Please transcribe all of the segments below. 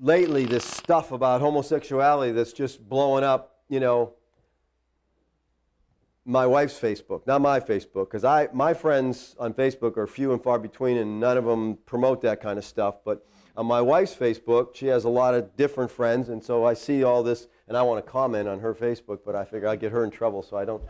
lately this stuff about homosexuality that's just blowing up, you know, my wife's Facebook, not my Facebook, because my friends on Facebook are few and far between, and none of them promote that kind of stuff. But on my wife's Facebook, she has a lot of different friends, and so I see all this, and I want to comment on her Facebook, but I figure I'd get her in trouble, so I don't.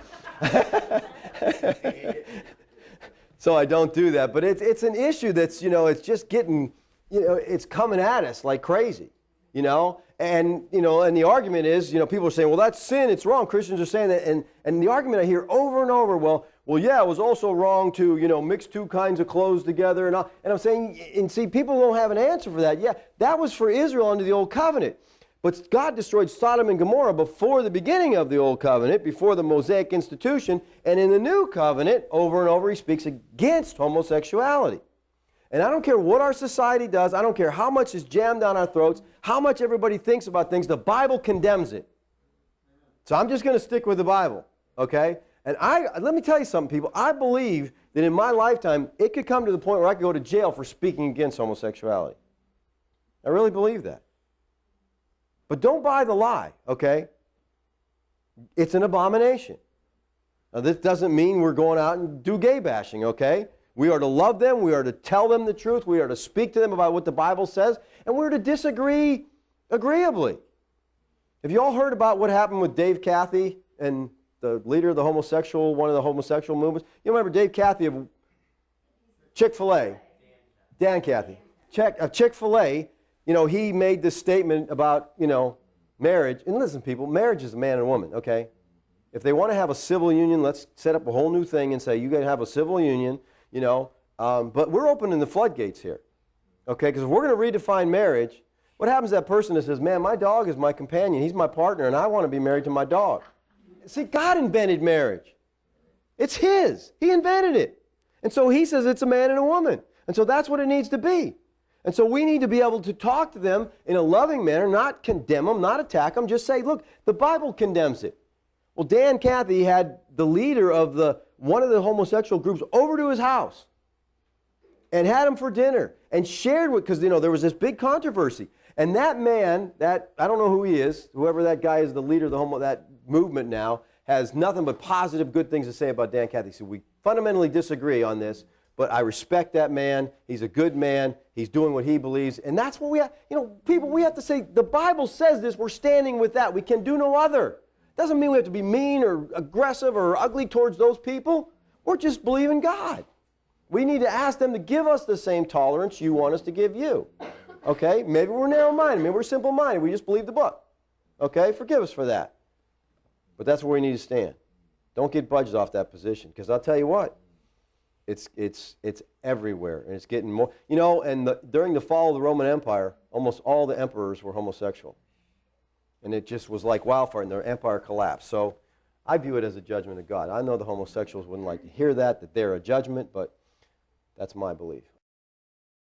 So I don't do that. But it's an issue that's, you know, it's just getting, you know, it's coming at us like crazy, you know. And, you know, and the argument is, you know, people are saying, well, that's sin, it's wrong. Christians are saying that. And the argument I hear over and over, well, yeah, it was also wrong to, you know, mix two kinds of clothes together. And I'm saying, and see, people don't have an answer for that. Yeah, that was for Israel under the Old Covenant. But God destroyed Sodom and Gomorrah before the beginning of the Old Covenant, before the Mosaic institution. And in the New Covenant, over and over, he speaks against homosexuality. And I don't care what our society does. I don't care how much is jammed down our throats, how much everybody thinks about things. The Bible condemns it. So I'm just going to stick with the Bible, okay? And let me tell you something, people. I believe that in my lifetime, it could come to the point where I could go to jail for speaking against homosexuality. I really believe that. But don't buy the lie, okay? It's an abomination. Now, this doesn't mean we're going out and do gay bashing, okay? We are to love them. We are to tell them the truth. We are to speak to them about what the Bible says. And we're to disagree agreeably. Have you all heard about what happened with Dave Cathy and the leader of the homosexual, one of the homosexual movements? You remember Dave Cathy of Chick-fil-A? Dan Cathy. Chick-fil-A, you know, he made this statement about, you know, marriage. And listen, people, marriage is a man and a woman, okay? If they want to have a civil union, let's set up a whole new thing and say, you got to have a civil union. You know, but we're opening the floodgates here, okay? Because if we're going to redefine marriage, what happens to that person that says, man, my dog is my companion, he's my partner, and I want to be married to my dog? See, God invented marriage. It's his. He invented it. And so he says it's a man and a woman. And so that's what it needs to be. And so we need to be able to talk to them in a loving manner, not condemn them, not attack them, just say, look, the Bible condemns it. Well, Dan Cathy had the leader of one of the homosexual groups over to his house and had him for dinner and shared with, because, you know, there was this big controversy. And that man, I don't know who he is, whoever that guy is, the leader of that movement now, has nothing but positive, good things to say about Dan Cathy. So we fundamentally disagree on this, but I respect that man. He's a good man. He's doing what he believes. And that's what we have, you know, people, we have to say, the Bible says this, we're standing with that. We can do no other. Doesn't mean we have to be mean or aggressive or ugly towards those people. We're just believing God. We need to ask them to give us the same tolerance you want us to give you. Okay? Maybe we're narrow-minded. Maybe we're simple-minded. We just believe the book. Okay? Forgive us for that. But that's where we need to stand. Don't get budged off that position. Because I'll tell you what, it's everywhere. And it's getting more. You know, and during the fall of the Roman Empire, almost all the emperors were homosexual. And it just was like wildfire, and their empire collapsed. So I view it as a judgment of God. I know the homosexuals wouldn't like to hear that they're a judgment, but that's my belief.